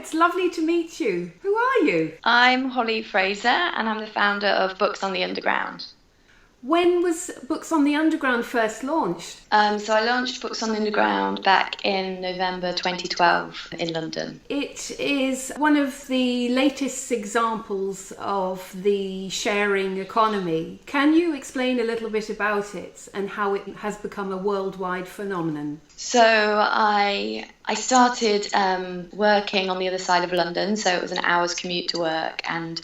it's lovely to meet you. Who are you? I'm Hollie Fraser and I'm the founder of Books on the Underground. When was Books on the Underground first launched? So I launched Books on the Underground back in November 2012 in London. It is one of the latest examples of the sharing economy. Can you explain a little bit about it and how it has become a worldwide phenomenon? So I started working on the other side of London, so it was an hour's commute to work, and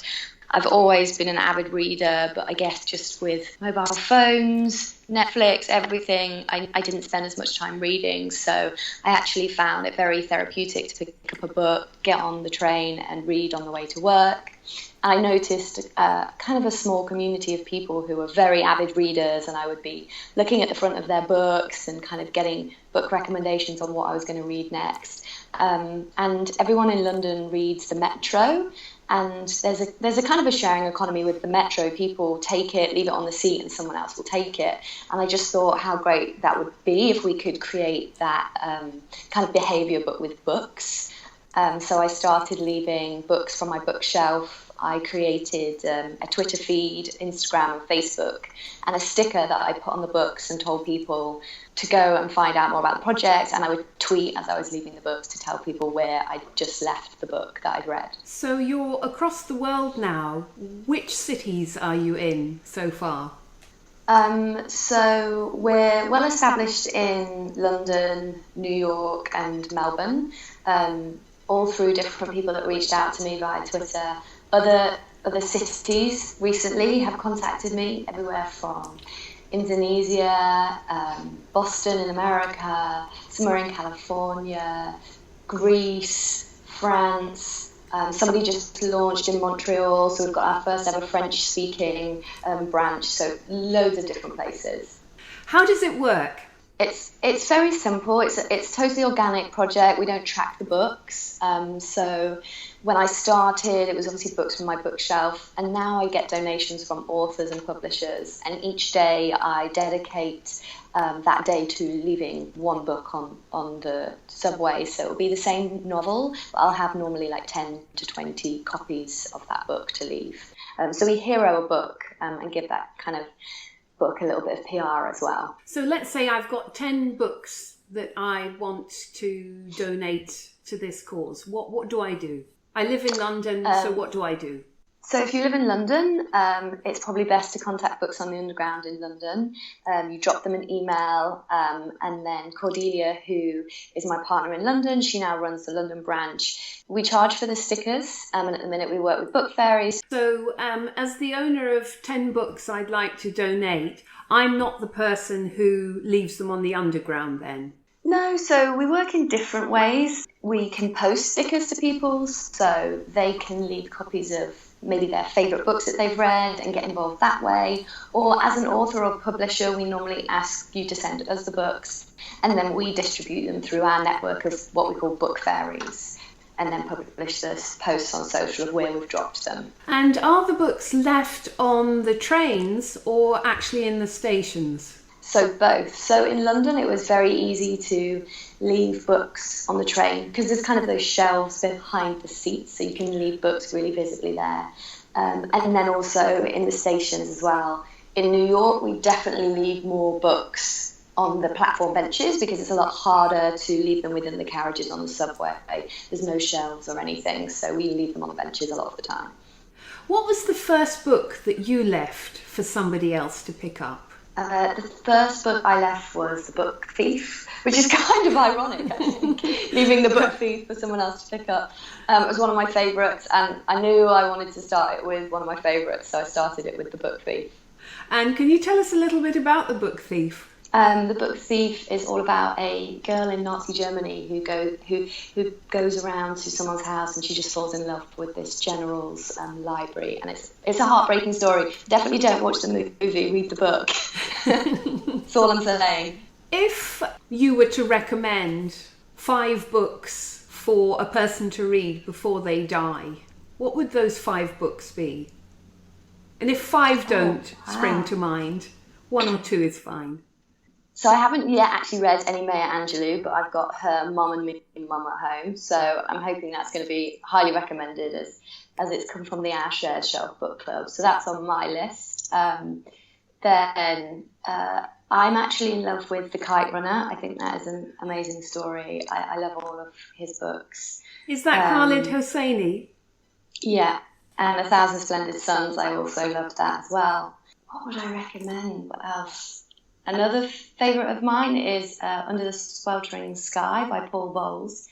I've always been an avid reader, but I guess just with mobile phones, Netflix, everything, I didn't spend as much time reading. So I actually found it very therapeutic to pick up a book, get on the train and read on the way to work. And I noticed kind of a small community of people who were very avid readers, and I would be looking at the front of their books and kind of getting book recommendations on what I was going to read next. And everyone in London reads the Metro. And there's a kind of a sharing economy with the Metro. People take it, leave it on the seat, and someone else will take it. And I just thought how great that would be if we could create that kind of behaviour, but with books. So I started leaving books from my bookshelf. I created a Twitter feed, Instagram and Facebook, and a sticker that I put on the books and told people to go and find out more about the project. And I would tweet as I was leaving the books to tell people where I'd just left the book that I'd read. So you're across the world now. Which cities are you in so far? So we're well established in London, New York and Melbourne, all through different people that reached out to me via Twitter. Other cities recently have contacted me, everywhere from Indonesia, Boston in America, somewhere in California, Greece, France. Somebody just launched in Montreal, so we've got our first ever French-speaking branch, so loads of different places. How does it work? It's very simple. It's a totally organic project. We don't track the books. So when I started, it was obviously books from my bookshelf, and now I get donations from authors and publishers. And each day I dedicate that day to leaving one book on the subway. So it'll be the same novel, but I'll have normally like 10 to 20 copies of that book to leave. So we hero a book and give that kind of book a little bit of PR as well. So let's say I've got 10 books that I want to donate to this cause. What do I do? I live in London, so what do I do? So if you live in London, it's probably best to contact Books on the Underground in London. You drop them an email, and then Cordelia, who is my partner in London, she now runs the London branch. We charge for the stickers, and at the minute we work with book fairies. So as the owner of 10 books I'd like to donate, I'm not the person who leaves them on the Underground then? No, so we work in different ways. We can post stickers to people, so they can leave copies of maybe their favourite books that they've read and get involved that way. Or as an author or publisher, we normally ask you to send us the books, and then we distribute them through our network of what we call book fairies, and then publish the posts on social of where we've dropped them. And are the books left on the trains or actually in the stations? So both. So in London, it was very easy to leave books on the train because there's kind of those shelves behind the seats, so you can leave books really visibly there. And then also in the stations as well. In New York, we definitely leave more books on the platform benches because it's a lot harder to leave them within the carriages on the subway. There's no shelves or anything, so we leave them on the benches a lot of the time. What was the first book that you left for somebody else to pick up? The first book I left was The Book Thief, which is kind of ironic, I think, leaving The Book Thief for someone else to pick up. It was one of my favourites, and I knew I wanted to start it with one of my favourites, so I started it with The Book Thief. And can you tell us a little bit about The Book Thief? The Book Thief is all about a girl in Nazi Germany who goes around to someone's house and she just falls in love with this general's library, and it's a heartbreaking story. Definitely don't watch the movie, read the book. That's all I'm saying. If you were to recommend 5 books for a person to read before they die, what would those 5 books be? And if 5 don't spring to mind, 1 or 2 is fine. So I haven't yet actually read any Maya Angelou, but I've got her Mum and Me Mum at home. So I'm hoping that's going to be highly recommended as it's come from the Our Shared Shelf book club. So that's on my list. Then I'm actually in love with The Kite Runner. I think that is an amazing story. I love all of his books. Is that Khalid Hosseini? Yeah, and A Thousand Splendid Suns. I also loved that as well. What would I recommend? What else? Another favourite of mine is Under the Sweltering Sky by Paul Bowles.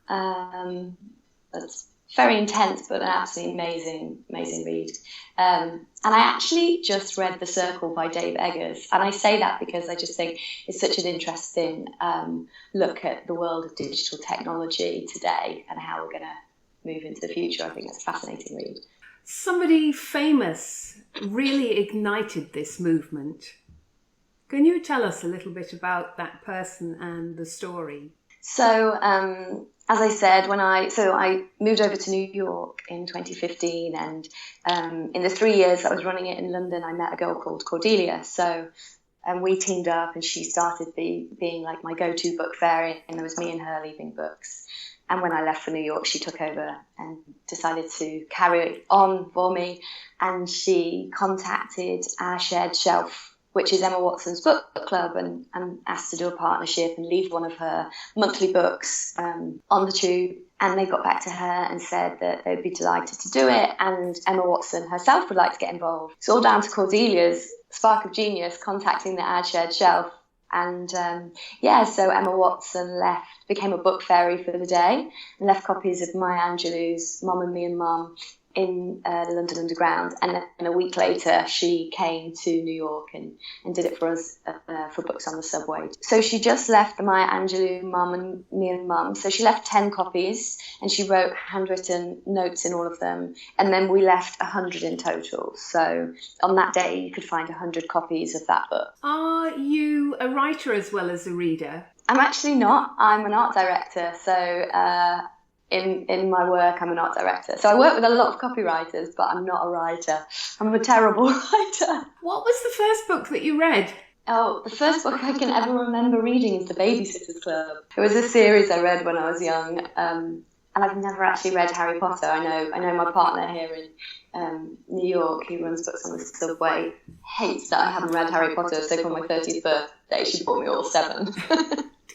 That's very intense, but an absolutely amazing read. And I actually just read The Circle by Dave Eggers. And I say that because I just think it's such an interesting look at the world of digital technology today and how we're going to move into the future. I think that's a fascinating read. Somebody famous really ignited this movement. Can you tell us a little bit about that person and the story? So, as I said, I moved over to New York in 2015, and in the 3 years I was running it in London, I met a girl called Cordelia. So, we teamed up, and she started being like my go-to book fairy, and there was me and her leaving books. And when I left for New York, she took over and decided to carry it on for me, and she contacted Our Shared Shelf, which is Emma Watson's book club, and asked to do a partnership and leave one of her monthly books on the tube. And they got back to her and said that they'd be delighted to do it, and Emma Watson herself would like to get involved. It's all down to Cordelia's spark of genius contacting the Our Shared Shelf. And so Emma Watson became a book fairy for the day, and left copies of Maya Angelou's Mum and Me and Mum in the London Underground, and then a week later she came to New York and did it for us for books on the subway. So she just left the Maya Angelou Mum and Me and Mum. So she left 10 copies, and she wrote handwritten notes in all of them, and then we left 100 in total. So on that day you could find 100 copies of that book. Are you a writer as well as a reader? I'm actually not. I'm an art director. So in my work, I'm an art director. So I work with a lot of copywriters, but I'm not a writer. I'm a terrible writer. What was the first book that you read? Oh, the first book I can ever remember reading is The Babysitter's Club. It was a series I read when I was young, and I've never actually read Harry Potter. I know my partner here in New York, who runs books on the subway, hates that I haven't read Harry Potter, so for my 30th birthday she bought me all 7.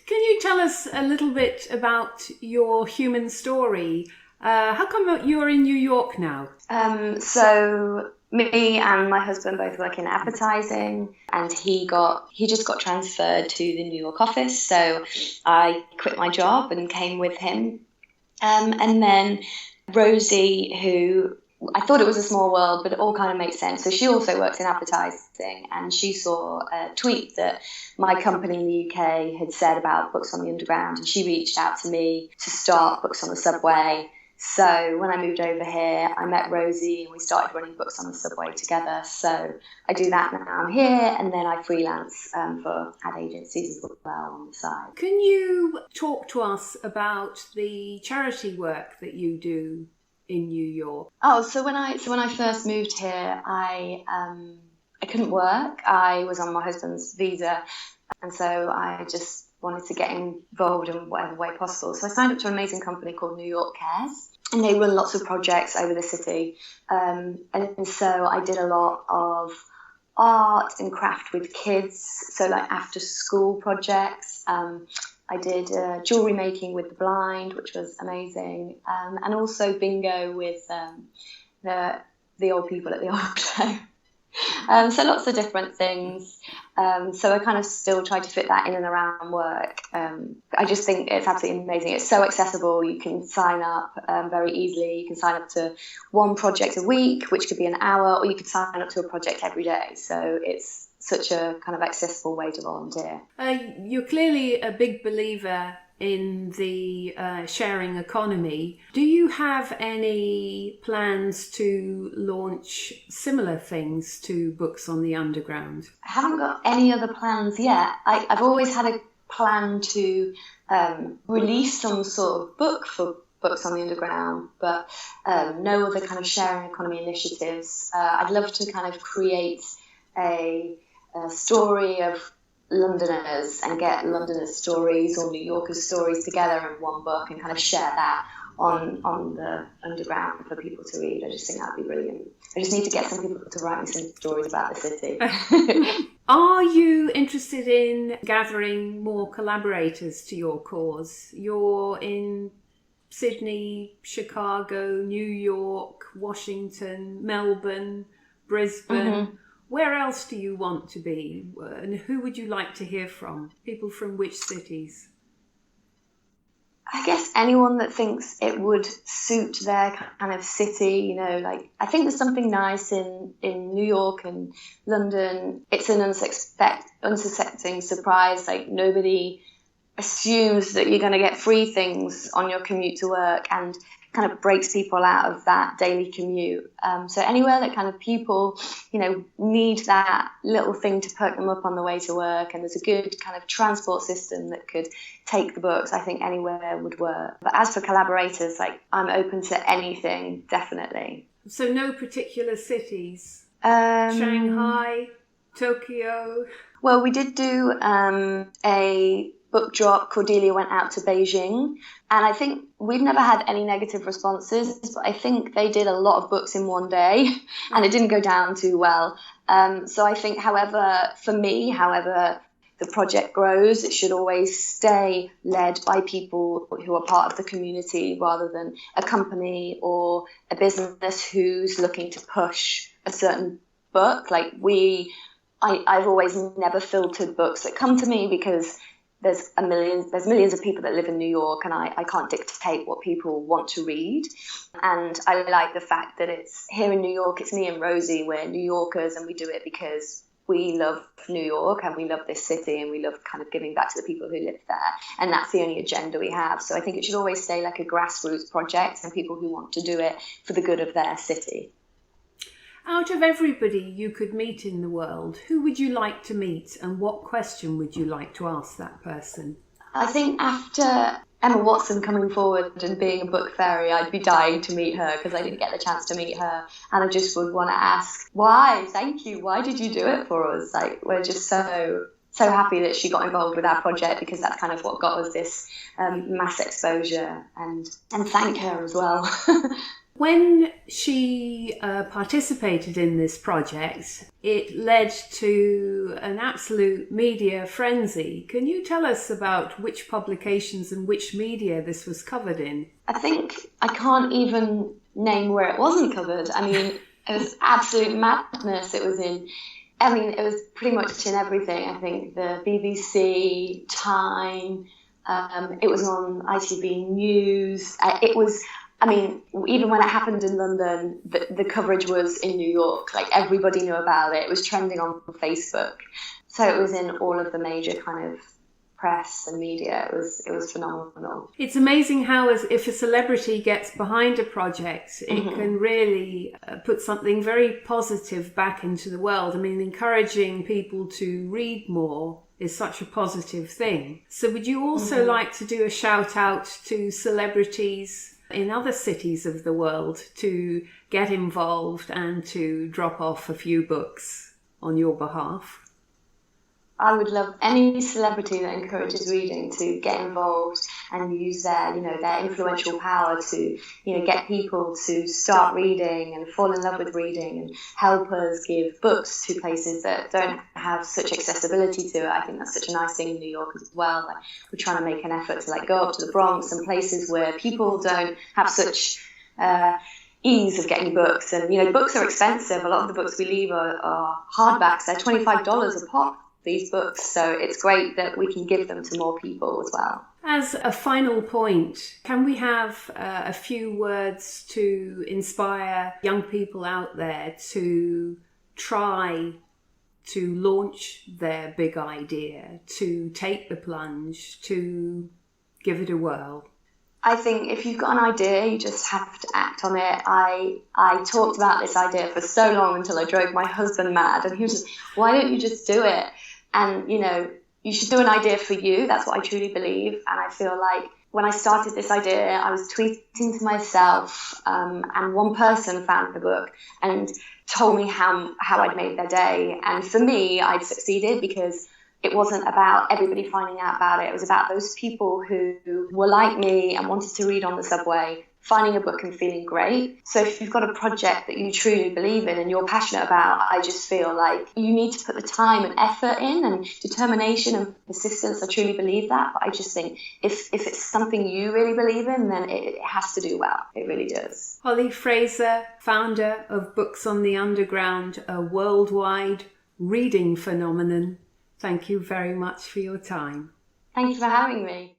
Can you tell us a little bit about your human story? How come you're in New York now? So me and my husband both work in advertising, and he just got transferred to the New York office. So I quit my job and came with him. And then Rosie, who I thought it was a small world, but it all kind of makes sense. So she also works in advertising, and she saw a tweet that my company in the UK had said about books on the Underground, and she reached out to me to start Books on the Subway. So when I moved over here, I met Rosie and we started running Books on the Subway together. So I do that now I'm here, and then I freelance for ad agencies as well on the side. Can you talk to us about the charity work that you do in New York? Oh, so when I first moved here, I couldn't work. I was on my husband's visa, and so I just wanted to get involved in whatever way possible. So I signed up to an amazing company called New York Cares, and they run lots of projects over the city. And so I did a lot of art and craft with kids, so like after school projects. I did jewellery making with the blind, which was amazing, and also bingo with the old people at the old play. So lots of different things. So I kind of still try to fit that in and around work. I just think it's absolutely amazing. It's so accessible. You can sign up very easily. You can sign up to one project a week, which could be an hour, or you could sign up to a project every day. So it's such a kind of accessible way to volunteer. You're clearly a big believer in the sharing economy. Do you have any plans to launch similar things to Books on the Underground? I haven't got any other plans yet. I've always had a plan to release some sort of book for Books on the Underground, but no other kind of sharing economy initiatives. I'd love to kind of create a story of Londoners and get Londoners' stories or New Yorkers' stories together in one book and kind of share that on the underground for people to read. I just think that'd be brilliant. I just need to get some people to write me some stories about the city. Are you interested in gathering more collaborators to your cause? You're in Sydney, Chicago, New York, Washington, Melbourne, Brisbane. Where else do you want to be? And who would you like to hear from? People from which cities? I guess anyone that thinks it would suit their kind of city, you know, like I think there's something nice in New York and London. It's an unsuspecting surprise. Like nobody assumes that you're going to get free things on your commute to work, and kind of breaks people out of that daily commute. So anywhere that kind of people, you know, need that little thing to perk them up on the way to work, and there's a good kind of transport system that could take the books, I think anywhere would work. But as for collaborators, like I'm open to anything, definitely. So no particular cities? Shanghai, Tokyo? Well, we did do a book drop. Cordelia went out to Beijing, and I think we've never had any negative responses, but I think they did a lot of books in one day and it didn't go down too well. So I think, however the project grows, it should always stay led by people who are part of the community rather than a company or a business who's looking to push a certain book. Like I've always never filtered books that come to me, because there's millions of people that live in New York, and I can't dictate what people want to read. And I like the fact that it's here in New York, it's me and Rosie, we're New Yorkers, and we do it because we love New York and we love this city and we love kind of giving back to the people who live there. And that's the only agenda we have. So I think it should always stay like a grassroots project and people who want to do it for the good of their city. Out of everybody you could meet in the world, who would you like to meet, and what question would you like to ask that person? I think after Emma Watson coming forward and being a book fairy, I'd be dying to meet her, because I didn't get the chance to meet her, and I just would want to ask, why? Thank you. Why did you do it for us? Like, we're just so happy that she got involved with our project, because that's kind of what got us this mass exposure, and thank her as well. When she participated in this project, it led to an absolute media frenzy. Can you tell us about which publications and which media this was covered in? I think I can't even name where it wasn't covered. I mean, it was absolute madness. It was pretty much in everything. I think the BBC, Time, it was on ITV News. Even when it happened in London, the coverage was in New York. Like, everybody knew about it. It was trending on Facebook. So it was in all of the major kind of press and media. It was phenomenal. It's amazing how, if a celebrity gets behind a project, it can really put something very positive back into the world. I mean, encouraging people to read more is such a positive thing. So would you also like to do a shout out to celebrities in other cities of the world to get involved and to drop off a few books on your behalf? I would love any celebrity that encourages reading to get involved and use their influential power to, get people to start reading and fall in love with reading, and help us give books to places that don't have such accessibility to it. I think that's such a nice thing in New York as well. Like, we're trying to make an effort to go up to the Bronx and places where people don't have such ease of getting books. And books are expensive. A lot of the books we leave are hardbacks. They're $25 a pop, these books, so it's great that we can give them to more people as well. As a final point, can we have a few words to inspire young people out there to try to launch their big idea, to take the plunge, to give it a whirl? I think if you've got an idea, you just have to act on it. I talked about this idea for so long until I drove my husband mad, and he was just, why don't you just do it? And, you should do an idea for you. That's what I truly believe. And I feel like when I started this idea, I was tweeting to myself, and one person found the book and told me how I'd made their day. And for me, I'd succeeded, because it wasn't about everybody finding out about it. It was about those people who were like me and wanted to read on the subway, finding a book and feeling great. So if you've got a project that you truly believe in and you're passionate about, I just feel like you need to put the time and effort in and determination and persistence. I truly believe that. But I just think if it's something you really believe in, then it has to do well. It really does. Hollie Fraser, founder of Books on the Underground, a worldwide reading phenomenon. Thank you very much for your time. Thank you for having me.